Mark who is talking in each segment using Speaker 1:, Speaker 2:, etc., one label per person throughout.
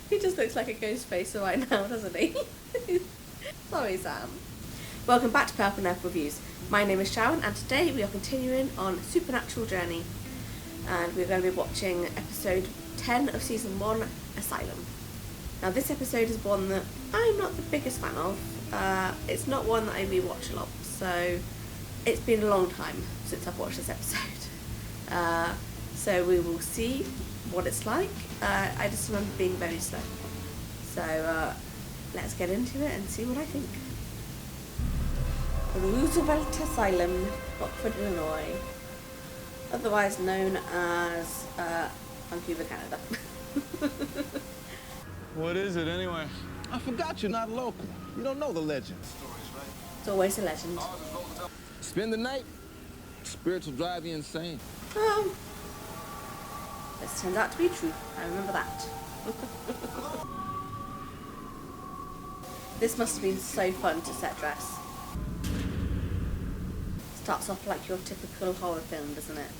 Speaker 1: He just looks like a ghost face right now, doesn't he? Sorry, Sam. Welcome back to Purple Nerf Reviews. My name is Sharon, and today we are continuing on Supernatural Journey. And we're going to be watching episode 10 of season 1, Asylum. Now this episode is one that I'm not the biggest fan of. It's not one that I rewatch a lot, so it's been a long time since I've watched this episode. So we will see what it's like. I just remember being very slow. So let's get into it and see what I think. Roosevelt Asylum, Rockford, Illinois. Otherwise known as Vancouver, Canada.
Speaker 2: What is it anyway?
Speaker 3: I forgot you're not local. You don't know the legend.
Speaker 1: It's always a legend.
Speaker 3: Spend the night, spirits will drive you insane.
Speaker 1: This turned out to be true. I remember that. This must have been so fun to set dress. Starts off like your typical horror film, doesn't it?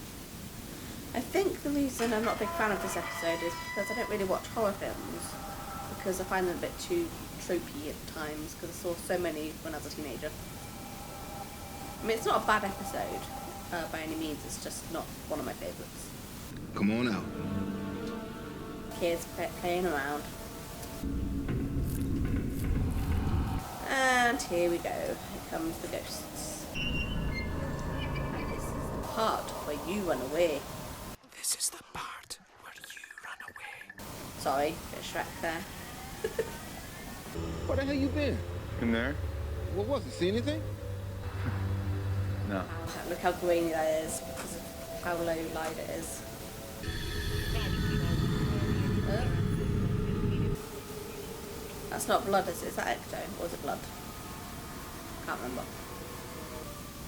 Speaker 1: I think the reason I'm not a big fan of this episode is because I don't really watch horror films, because I find them a bit too tropey at times, because I saw so many when I was a teenager. I mean, it's not a bad episode by any means, it's just not one of my favourites.
Speaker 3: Come on out.
Speaker 1: Kids playing around. And here we go. Here comes the ghosts. And this is the part where you run away.
Speaker 4: This is the part where you run away.
Speaker 1: Sorry, bit of Shrek there.
Speaker 3: Where the hell you been?
Speaker 2: In there?
Speaker 3: What was it? See anything?
Speaker 2: No.
Speaker 1: Look how grainy that is because of how low light it is. That's not blood, is it? Is that ecto? Or is it blood? Can't remember.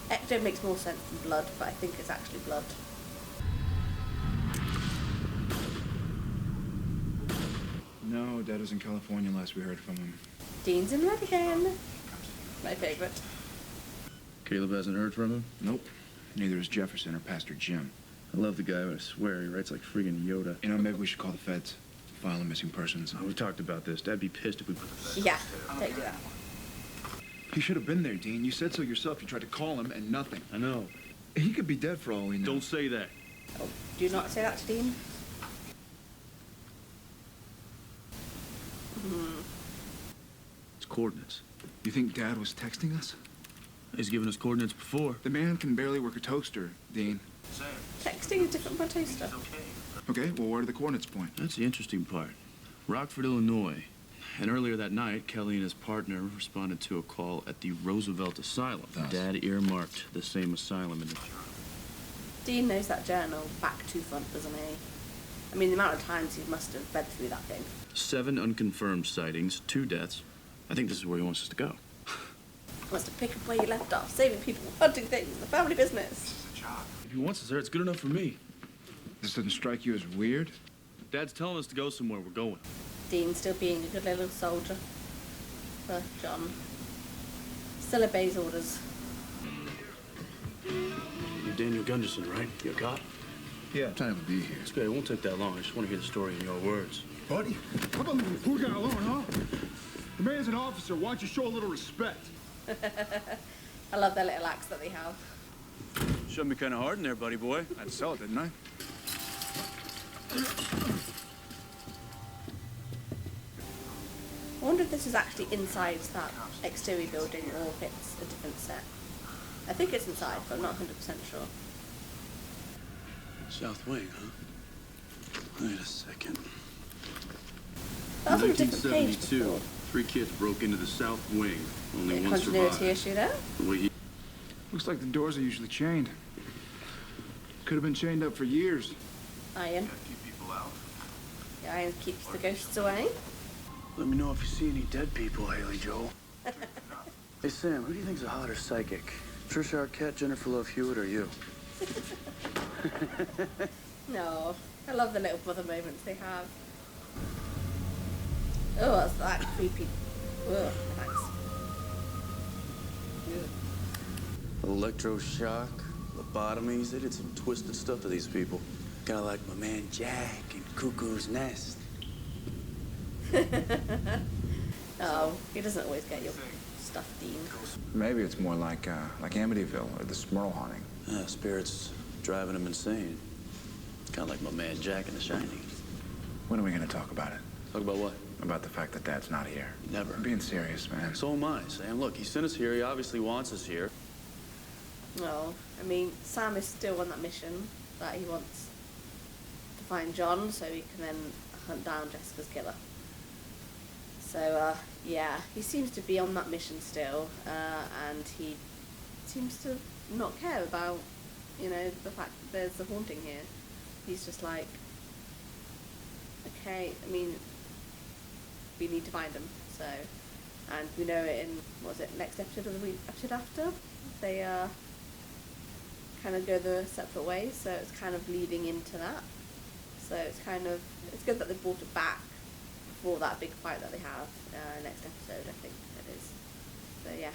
Speaker 1: Ecto makes more sense than blood, but I think it's actually blood.
Speaker 5: No, Dad was in California last we heard from him.
Speaker 1: Dean's in red again. My favourite.
Speaker 6: Caleb hasn't heard from him?
Speaker 5: Nope. Neither is Jefferson or Pastor Jim.
Speaker 6: I love the guy, but I swear he writes like friggin' Yoda.
Speaker 5: You know, maybe we should call the feds. File a missing persons.
Speaker 6: Oh, we talked about this. Dad'd be pissed if we put the
Speaker 1: Yeah, don't do that.
Speaker 5: He should have been there, Dean. You said so yourself. You tried to call him and nothing.
Speaker 6: I know.
Speaker 5: He could be dead for all we know.
Speaker 6: Don't say that.
Speaker 1: Oh, do not say that to Dean.
Speaker 6: It's coordinates.
Speaker 5: You think Dad was texting us?
Speaker 6: He's given us coordinates before.
Speaker 5: The man can barely work a toaster, Dean.
Speaker 1: Texting is different from a toaster.
Speaker 5: Okay, well, where do the coordinates point?
Speaker 6: That's the interesting part. Rockford, Illinois. And earlier that night, Kelly and his partner responded to a call at the Roosevelt Asylum.
Speaker 5: Thus.
Speaker 6: Dad earmarked the same asylum in the...
Speaker 1: Dean knows that journal back to front, doesn't he? I mean, the amount of times he must have read through that thing.
Speaker 6: 7 unconfirmed sightings, 2 deaths. I think this is where he wants us to go.
Speaker 1: Wants to pick up where you left off, saving people, hunting things, the family business.
Speaker 6: If he wants us there, it's good enough for me.
Speaker 5: This doesn't strike you as weird?
Speaker 6: Dad's telling us to go somewhere. We're going.
Speaker 1: Dean still being a good little soldier for John. Still obeys orders.
Speaker 6: You're Daniel Gunderson, right? You're a cop?
Speaker 5: Yeah. Time to be here.
Speaker 6: It's good. It won't take that long. I just want to hear the story in your words.
Speaker 7: Buddy, how about we got along, huh? The man's an officer. Why don't you show a little respect?
Speaker 1: I love their little acts that they have.
Speaker 2: Shoved me kind of hard in there, buddy boy.
Speaker 5: I'd sell it, didn't I?
Speaker 1: I wonder if this is actually inside that exterior building or if it's a different set. I think it's inside, but I'm not 100% sure.
Speaker 6: South Wing, huh? Wait a second.
Speaker 1: That was on a different page before.
Speaker 6: 3 kids broke into the South Wing. Only
Speaker 1: A
Speaker 6: one
Speaker 1: continuity
Speaker 6: survived.
Speaker 1: issue there.
Speaker 6: The way he...
Speaker 5: Looks like the doors are usually chained. Could have been chained up for years.
Speaker 1: Iron. The iron keeps the ghosts away.
Speaker 6: Let me know if you see any dead people, Haley Joel. Hey, Sam, who do you think's a hotter psychic? Trisha Arquette, Jennifer Love Hewitt, or you?
Speaker 1: No, I love the little brother moments they have. Oh, that's that creepy. Ugh, thanks.
Speaker 8: Electroshock, lobotomies, they did some twisted stuff to these people. Kind of like my man Jack in Cuckoo's Nest.
Speaker 1: Oh, he doesn't always get your stuff, Dean.
Speaker 3: Maybe it's more like Amityville or the Smurl haunting.
Speaker 8: Spirits driving him insane. Kind of like my man Jack in The Shining.
Speaker 3: When are we going to talk about it?
Speaker 8: Talk about what?
Speaker 3: About the fact that Dad's not here.
Speaker 8: Never.
Speaker 3: I'm being serious, man.
Speaker 8: So am I, Sam. Look, he sent us here. He obviously wants us here.
Speaker 1: Well, I mean, Sam is still on that mission that he wants to find John so he can then hunt down Jessica's killer. So, yeah, he seems to be on that mission still, and he seems to not care about, you know, the fact that there's a haunting here. He's just like, okay, I mean, we need to find him, so, and we know it in, what was it, next episode of the week, episode after? They, kind of go their separate ways, so it's kind of leading into that. So it's kind of, it's good that they brought it back before that big fight that they have next episode, I think it is. So yeah.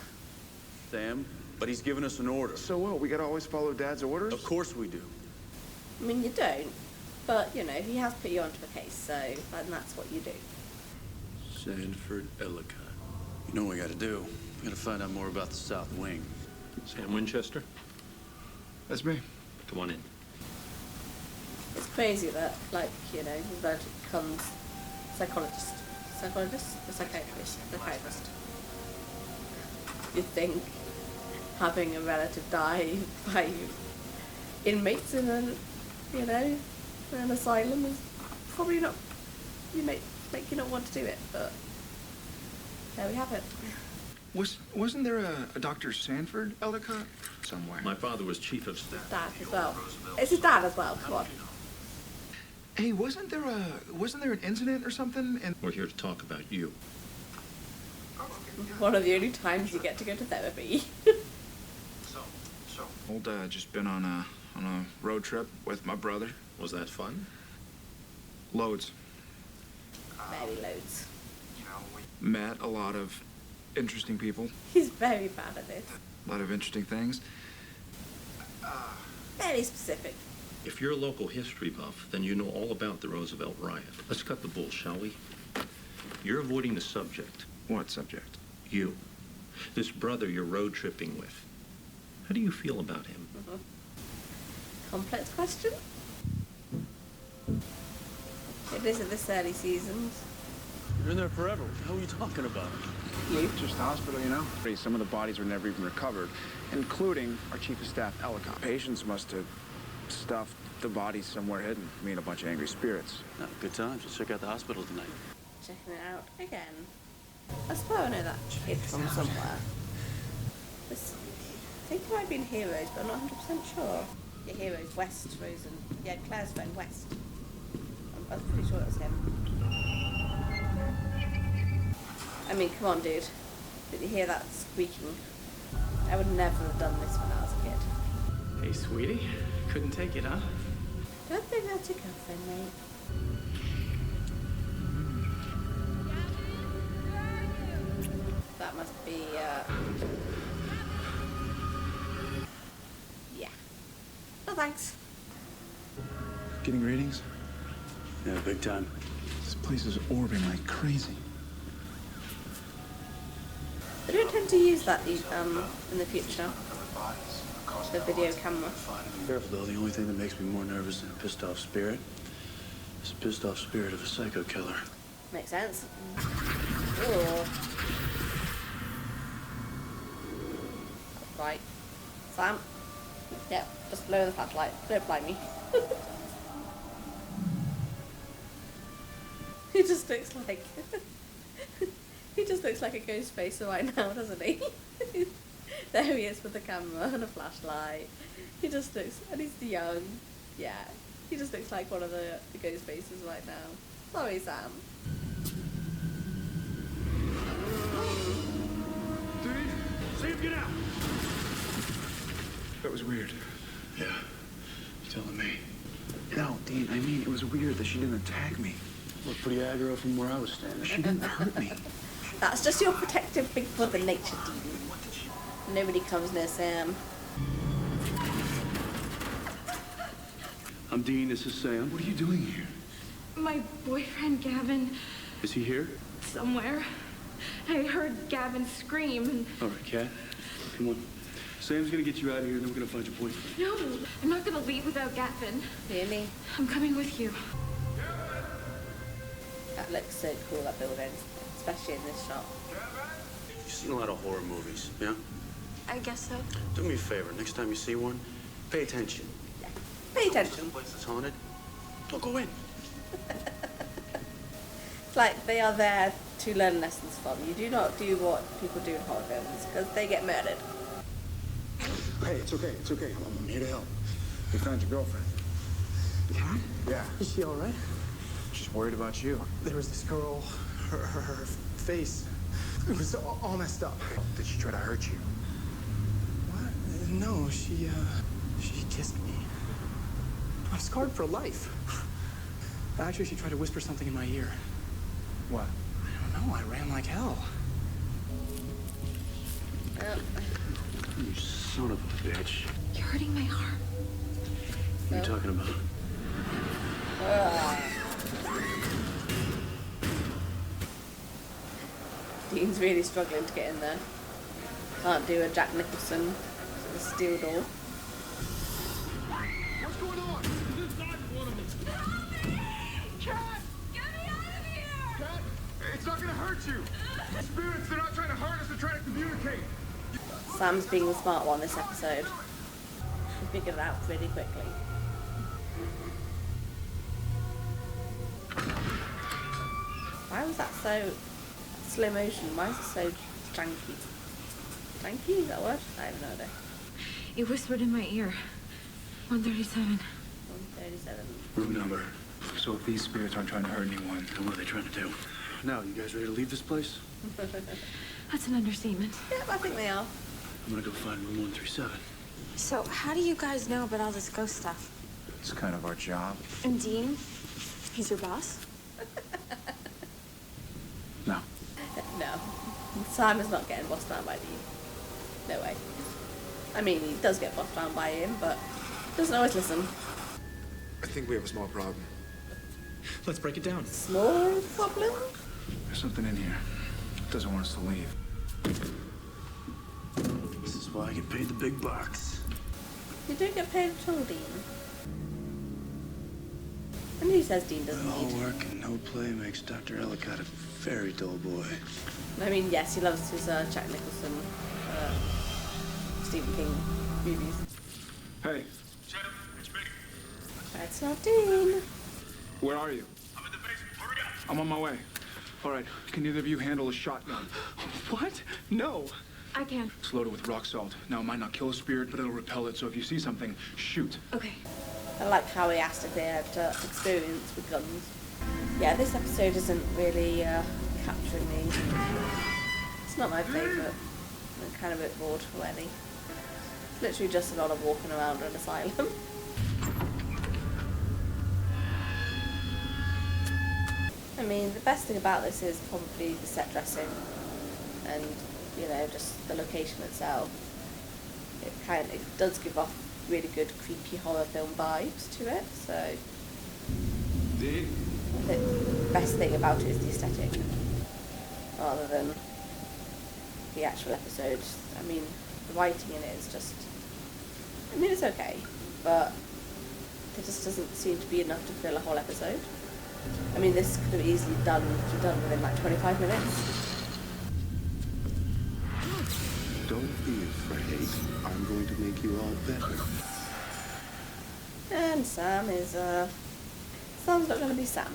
Speaker 8: Sam, but he's given us an order.
Speaker 5: So what? We gotta always follow Dad's orders?
Speaker 8: Of course we do.
Speaker 1: I mean, you don't, but you know, he has put you onto a case, so and that's what you do.
Speaker 8: Sanford Ellicott. You know what we gotta do? We gotta find out more about the South Wing.
Speaker 4: Sam Winchester,
Speaker 5: That's me.
Speaker 4: come on in.
Speaker 1: It's crazy that, like, you know, his relative becomes psychologist, the psychiatrist. You'd think having a relative die by inmates in an, you know, an asylum is probably not, make you not want to do it, but there we have it.
Speaker 5: Wasn't there a Dr. Sanford Ellicott somewhere?
Speaker 4: My father was chief of staff.
Speaker 1: Dad as well. It's his dad as well. Come on.
Speaker 5: Hey, wasn't there an incident or something? And
Speaker 4: We're here to talk about you.
Speaker 1: One of the only times you get to go to therapy.
Speaker 5: old just been on a road trip with my brother.
Speaker 4: Was that fun?
Speaker 5: Loads.
Speaker 1: Very loads.
Speaker 5: Met a lot of interesting people.
Speaker 1: He's very bad at this.
Speaker 5: A lot of interesting things.
Speaker 1: Very specific.
Speaker 4: If you're a local history buff, then you know all about the Roosevelt riot. Let's cut the bull, shall we? You're avoiding the subject.
Speaker 5: What subject?
Speaker 4: You. This brother you're road tripping with. How do you feel about him?
Speaker 1: Complex question. It is at this early seasons.
Speaker 8: You're in there forever. What the hell are you talking about?
Speaker 1: You.
Speaker 5: Just hospital, you know? Some of the bodies were never even recovered, including our chief of staff, Ellicott. Patients must have stuffed the bodies somewhere hidden. Me and a bunch of angry spirits.
Speaker 8: Good times. Let's check out the hospital tonight.
Speaker 1: Checking it out again. I suppose I know that kid from somewhere. This, I think it might be in Heroes, but I'm not 100% sure. Yeah, Heroes, West, Rosen. Yeah, Claire's friend, West. I'm pretty sure it was him. I mean, come on, dude. Did you hear that squeaking? I would never have done this when I was a kid.
Speaker 9: Hey, sweetie. Couldn't take it, huh?
Speaker 1: Don't think that's your girlfriend, mate. That must be, yeah. No thanks.
Speaker 3: Getting ratings?
Speaker 8: Yeah, big time.
Speaker 3: This place is orbiting like crazy.
Speaker 1: They don't tend to use that in the future. The video camera.
Speaker 8: Careful, though. The only thing that makes me more nervous than a pissed-off spirit is the pissed-off spirit of a psycho killer.
Speaker 1: Makes sense. Ooh. Right. Sam. Yeah, just blow the flashlight. Don't blind me. He just looks like... he just looks like a ghost facer right now, doesn't he? There he is with the camera and a flashlight. He just looks... And he's young. Yeah. He just looks like one of the ghost faces right now. Sorry, Sam.
Speaker 7: Dude, Sam, get out!
Speaker 5: That was weird.
Speaker 8: Yeah. You telling me?
Speaker 5: No, Dean, I mean, it was weird that she didn't attack me.
Speaker 8: Looked pretty aggro from where I was standing.
Speaker 5: She didn't hurt me.
Speaker 1: That's just your protective big brother nature, Dean. Nobody comes near Sam.
Speaker 8: I'm Dean, this is Sam.
Speaker 5: What are you doing here?
Speaker 10: My boyfriend, Gavin,
Speaker 8: Is he here?
Speaker 10: Somewhere. I heard Gavin scream and...
Speaker 8: All right, Kat. Come on. Sam's gonna get you out of here, and then we're gonna find your boyfriend.
Speaker 10: No, I'm not gonna leave without Gavin.
Speaker 1: Really?
Speaker 10: I'm coming with you.
Speaker 1: That looks so cool, that building. Especially in this shot.
Speaker 8: You've seen a lot of horror movies, yeah?
Speaker 10: I guess so.
Speaker 8: Do me a favor. Next time you see one, pay attention.
Speaker 1: Yeah. Pay attention.
Speaker 8: If the place is haunted, don't go in.
Speaker 1: It's like they are there to learn lessons from. You do not do what people do in horror films, because they get murdered.
Speaker 5: Hey, it's okay. It's okay. I'm here to help. We found your girlfriend.
Speaker 9: Kat?
Speaker 5: Yeah.
Speaker 9: Is she all right?
Speaker 5: She's worried about you.
Speaker 9: There was this girl, her face, it was all messed up.
Speaker 5: Did she try to hurt you?
Speaker 9: What? No, she kissed me. I'm scarred for life. Actually, she tried to whisper something in my ear.
Speaker 5: What?
Speaker 9: I don't know, I ran like hell.
Speaker 8: You son of a bitch.
Speaker 10: You're hurting my heart.
Speaker 8: What are you talking about?
Speaker 1: Dean's really struggling to get in there. Can't do a Jack Nicholson sort of steel door.
Speaker 7: What's going on? There's this knife in one of me.
Speaker 10: Cat! Get me out of here!
Speaker 7: Cat, it's not gonna hurt you. Spirits, they're not trying to hurt us, they're trying to communicate.
Speaker 1: Sam's being the smart one this episode. He figured it out really quickly. Why was that so slow motion? Why is it so janky? Janky? Is that a word? I have no idea.
Speaker 10: It whispered in my ear. 137.
Speaker 1: 137.
Speaker 8: Room number. So if these spirits aren't trying to hurt anyone, then what are they trying to do? Now, you guys ready to leave this place?
Speaker 10: That's an understatement.
Speaker 1: Yeah, I think they are.
Speaker 8: I'm gonna go find room 137.
Speaker 10: So, how do you guys know about all this ghost stuff?
Speaker 5: It's kind of our job.
Speaker 10: And Dean? He's your boss?
Speaker 5: No.
Speaker 1: No. Sam is not getting bossed down by Dean. No way. I mean, he does get bossed down by him, but doesn't always listen.
Speaker 11: I think we have a small problem.
Speaker 9: Let's break it down.
Speaker 1: Small problem?
Speaker 5: There's something in here. It doesn't want us to leave.
Speaker 8: This is why I get paid the big bucks.
Speaker 1: You don't get paid at all, Dean. And who says Dean doesn't
Speaker 8: All
Speaker 1: need?
Speaker 8: work and no play makes Dr. Ellicott a very dull boy.
Speaker 1: I mean, yes, he loves his Jack Nicholson, Stephen King movies.
Speaker 7: Hey,
Speaker 1: It's not Dean.
Speaker 7: where are you?
Speaker 11: I'm in the basement. Hurry up.
Speaker 7: I'm on my way. All right, can either of you handle a shotgun?
Speaker 9: What? No.
Speaker 10: I can.
Speaker 7: It's loaded with rock salt. Now, it might not kill a spirit, but it'll repel it, so if you see something, shoot.
Speaker 10: Okay.
Speaker 1: I like how he asked if they had experience with guns. Yeah, this episode isn't really capturing me. It's not my favourite. I'm kind of a bit bored already. It's literally just a lot of walking around an asylum. I mean, the best thing about this is probably the set dressing and, you know, just the location itself. It does give off really good creepy horror film vibes to it, so
Speaker 7: Dean?
Speaker 1: the best thing about it is the aesthetic rather than the actual episode. I mean, the writing in it is just, I mean, it's okay, but there just doesn't seem to be enough to fill a whole episode. I mean, this could have easily been done within like 25 minutes.
Speaker 8: Don't be afraid. I'm going to make you all better.
Speaker 1: And Sam is, Sam's not going to be Sam.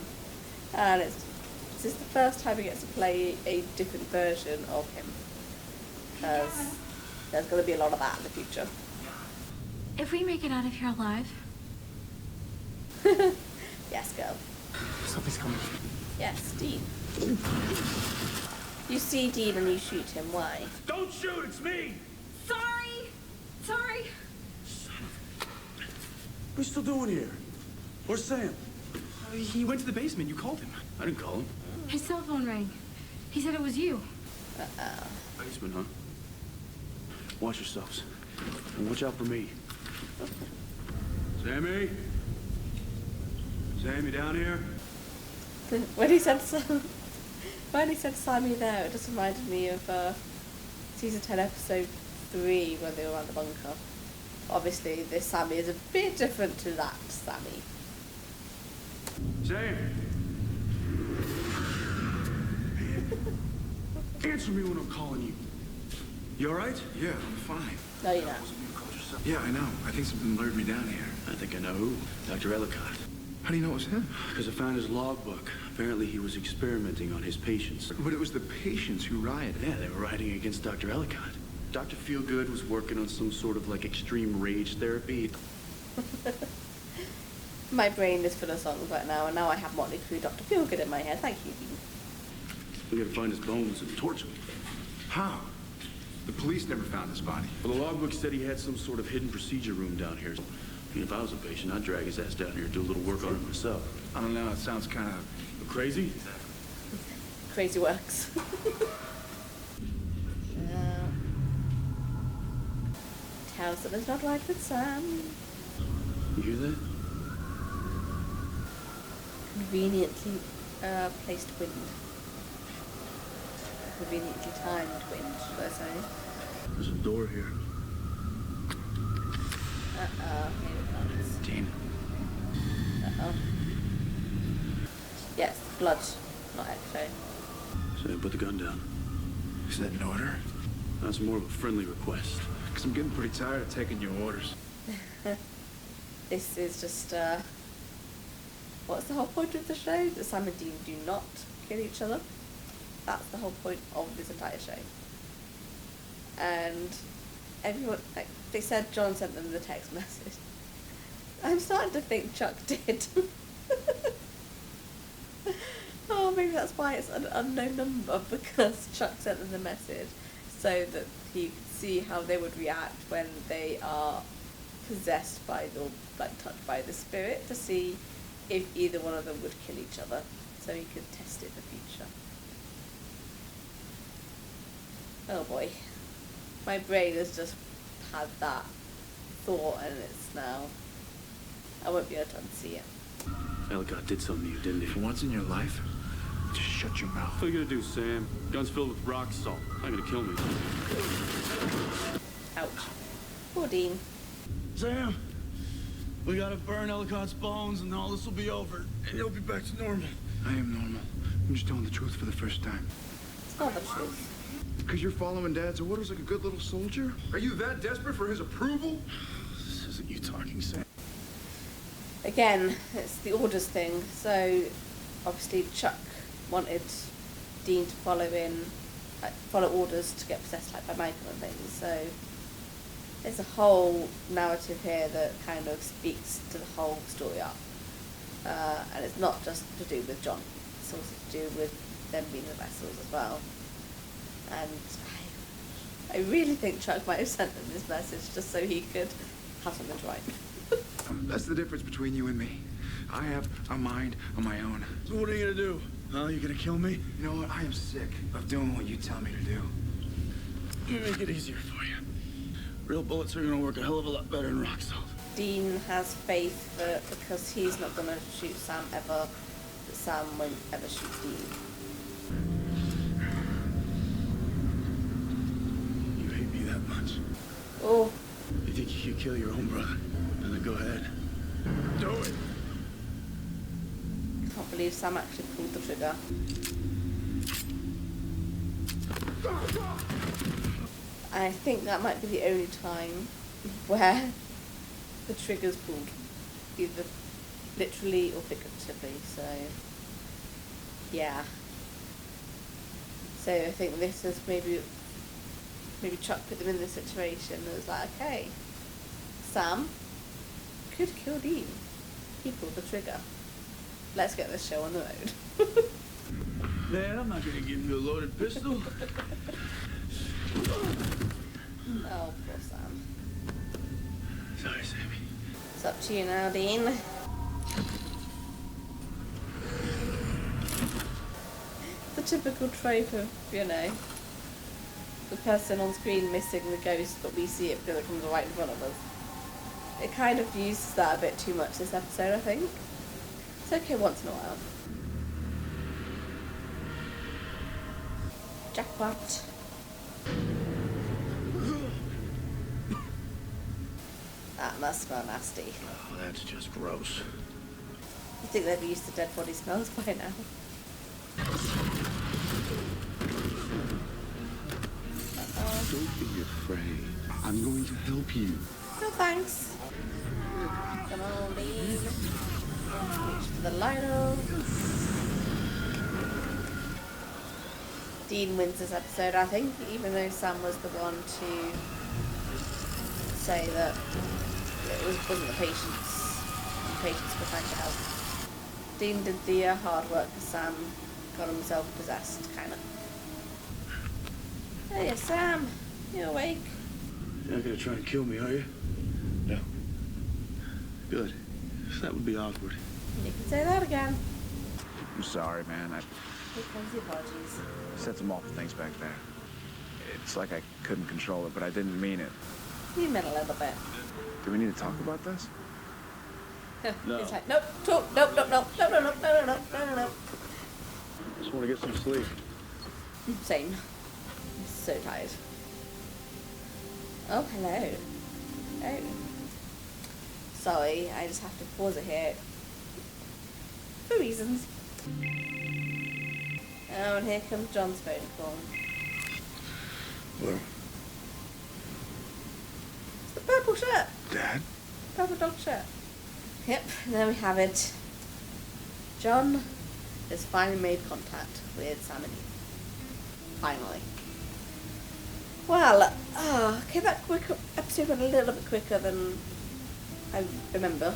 Speaker 1: And this is the first time he gets to play a different version of him. Because there's going to be a lot of that in the future.
Speaker 10: If we make it out of here alive...
Speaker 1: Yes, girl.
Speaker 9: Something's coming.
Speaker 1: Yes, Dean. You see Dean and you shoot him. Why?
Speaker 11: Don't shoot, it's me!
Speaker 10: Sorry! Sorry!
Speaker 8: What are you still doing here? Where's Sam?
Speaker 9: He went to the basement. You called him.
Speaker 8: I didn't call him.
Speaker 10: His cell phone rang. He said it was you.
Speaker 1: Uh-oh.
Speaker 8: Basement, huh? Watch yourselves. And watch out for me. Sammy? Sammy, down here?
Speaker 1: When he said so. When he said Sammy there, it just reminded me of season 10, episode 3, when they were around the bunker. Obviously, this Sammy is a bit different to that Sammy.
Speaker 7: Sam! Answer me when I'm calling you. You alright?
Speaker 11: Yeah, I'm fine.
Speaker 1: No, you're not.
Speaker 11: Yeah, I know. I think something lured me down here.
Speaker 8: I think I know who. Dr. Ellicott.
Speaker 11: How do you know it was him?
Speaker 8: Because I found his logbook. Apparently he was experimenting on his patients.
Speaker 11: But it was the patients who rioted.
Speaker 8: Yeah, they were rioting against Dr. Ellicott. Dr. Feelgood was working on some sort of like extreme rage therapy.
Speaker 1: My brain is full of songs right now, and now I have Motley Crue Dr. Feelgood in my head. Thank you, Dean.
Speaker 8: We gotta find his bones and torch him.
Speaker 11: How? The police never found his body.
Speaker 8: Well, the logbook said he had some sort of hidden procedure room down here. I mean, if I was a patient, I'd drag his ass down here and do a little work on him myself.
Speaker 11: I don't know. It sounds kind of
Speaker 8: crazy.
Speaker 1: Crazy works. Tell something's not right with Sam.
Speaker 8: You hear that?
Speaker 1: Conveniently placed wind. Conveniently timed wind, should I say.
Speaker 8: There's a door here.
Speaker 1: Maybe not.
Speaker 8: Dean.
Speaker 1: Yes, blood, not X-ray.
Speaker 8: So put the gun down.
Speaker 11: Is that an order?
Speaker 8: That's more of a friendly request.
Speaker 11: Because I'm getting pretty tired of taking your orders.
Speaker 1: This is just, what's the whole point of the show? That Sam and Dean do not kill each other. That's the whole point of this entire show. And everyone, like, they said John sent them the text message. I'm starting to think Chuck did. Oh, maybe that's why it's an unknown number, because Chuck sent them the message so that he could see how they would react when they are possessed by or like touched by the spirit, to see if either one of them would kill each other, so he could test it in the future. Oh boy, my brain has just had that thought, and it's now, I won't be able to unsee it.
Speaker 8: Ellicott did something to you, didn't he?
Speaker 11: For once in your life, just shut your mouth.
Speaker 2: What are you gonna do, Sam? Gun's filled with rock salt. Not gonna kill me.
Speaker 1: Ouch. Poor Dean.
Speaker 3: Sam, we gotta burn Ellicott's bones and all this will be over. And you'll be back to normal.
Speaker 11: I am normal. I'm just telling the truth for the first time.
Speaker 1: It's not the truth.
Speaker 11: Because you're following Dad's orders like a good little soldier? Are you that desperate for his approval?
Speaker 3: This isn't you talking, Sam.
Speaker 1: Again, it's the orders thing. So, obviously Chuck wanted Dean to follow orders to get possessed like by Michael and things. So, there's a whole narrative here that kind of speaks to the whole story arc. And it's not just to do with John. It's also to do with them being the vessels as well. And I really think Chuck might have sent them this message just so he could have something to write.
Speaker 11: That's the difference between you and me. I have a mind of my own.
Speaker 3: So what are you gonna do? Huh? You gonna kill me?
Speaker 11: You know what? I am sick of doing what you tell me to do.
Speaker 3: Let me make it easier for you. Real bullets are gonna work a hell of a lot better than rock salt.
Speaker 1: Dean has faith that because he's not going to shoot Sam ever, that Sam won't ever shoot Dean.
Speaker 3: You hate me that much?
Speaker 1: Oh.
Speaker 3: You think you could kill your own brother? Then go ahead. Do it!
Speaker 1: I can't believe Sam actually pulled the trigger. I think that might be the only time where the trigger's pulled, either literally or figuratively, so yeah. So I think this is maybe Chuck put them in this situation and was like, okay, Sam could kill Dean. He pulled the trigger. Let's get this show on the road.
Speaker 3: Man, I'm not gonna give you a loaded pistol.
Speaker 1: Oh, poor Sam.
Speaker 3: Sorry, Sammy.
Speaker 1: It's up to you now, Dean. The typical trope of, you know, the person on screen missing the ghost, but we see it because it comes right in front of us. It kind of uses that a bit too much this episode, I think. It's okay once in a while. Jackpot. That must smell nasty.
Speaker 8: Oh, that's just gross.
Speaker 1: I think they've used to dead body smells by now.
Speaker 11: Don't be afraid. I'm going to help you.
Speaker 1: No thanks. Come on, Dean. Reach for the lighter. Dean wins this episode, I think, even though Sam was the one to say that it wasn't the patients. The patients were trying to help. Dean did the hard work because Sam got himself possessed, kind of. Hey, Sam, you awake?
Speaker 8: You're not gonna try and kill me, are you?
Speaker 11: No. Good. That would be awkward.
Speaker 1: You can say that again.
Speaker 5: I'm sorry, man. I
Speaker 1: Here comes the apologies.
Speaker 5: said some awful things back there. It's like I couldn't control it, but I didn't mean it.
Speaker 1: You meant a little bit.
Speaker 5: Do we need to talk about this?
Speaker 8: No.
Speaker 1: He's like, nope, nope, nope, nope, nope, nope, nope, nope, nope, nope, nope, nope.
Speaker 8: Just want to get some sleep.
Speaker 1: Same. I'm so tired. Oh, hello. Oh. Sorry, I just have to pause it here. For reasons. Oh, and here comes John's phone call.
Speaker 11: Well,
Speaker 1: It's the purple shirt.
Speaker 11: Dad?
Speaker 1: Purple dog shirt. Yep, there we have it. John has finally made contact with Sam and Eve. Finally. Well, okay, that episode went a little bit quicker than I remember.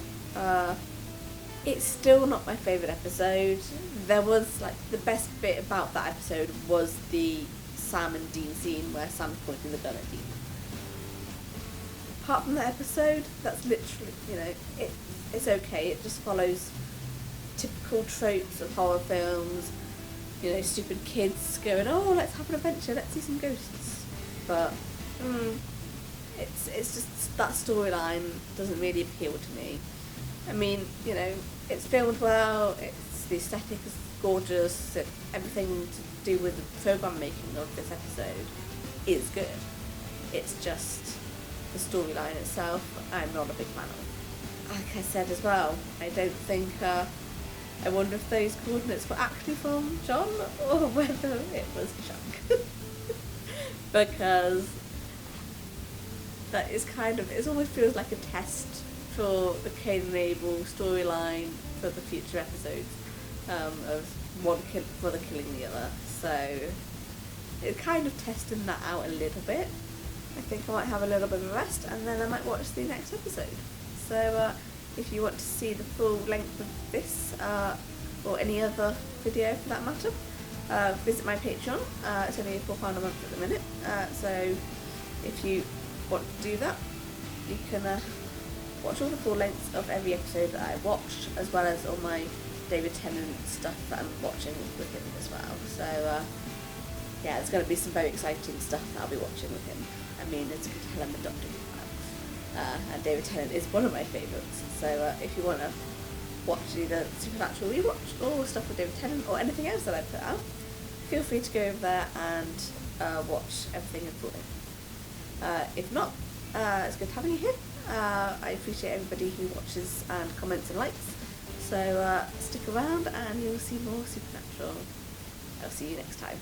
Speaker 1: It's still not my favourite episode. There was, like, the best bit about that episode was the Sam and Dean scene where Sam's pointing the gun at Dean. Apart from that episode, that's literally, you know, it's okay. It just follows typical tropes of horror films. You know, stupid kids going, oh, let's have an adventure, let's see some ghosts. But, it's just, that storyline doesn't really appeal to me. I mean, you know, it's filmed well, the aesthetic is gorgeous, everything to do with the program making of this episode is good. It's just the storyline itself I'm not a big fan of. Like I said as well, I don't think, I wonder if those coordinates were actually from John or whether it was Chuck. Because that is kind of, it almost feels like a test for the Cain and Abel storyline for the future episodes, of one brother killing the other. So it's kind of testing that out a little bit. I think I might have a little bit of a rest and then I might watch the next episode. So if you want to see the full length of this, or any other video for that matter, visit my Patreon. It's only £4 a month at the minute, so if you want to do that, you can watch all the full lengths of every episode that I watched, as well as all my David Tennant stuff that I'm watching with him as well. So yeah, there's going to be some very exciting stuff that I'll be watching with him. I mean, as you can tell, I'm a Doctor Who fan, and David Tennant is one of my favourites. So if you want to watch either Supernatural Rewatch or stuff with David Tennant or anything else that I put out, feel free to go over there and watch everything in full. If not, it's good having you here. I appreciate everybody who watches and comments and likes. So stick around and you'll see more Supernatural. I'll see you next time.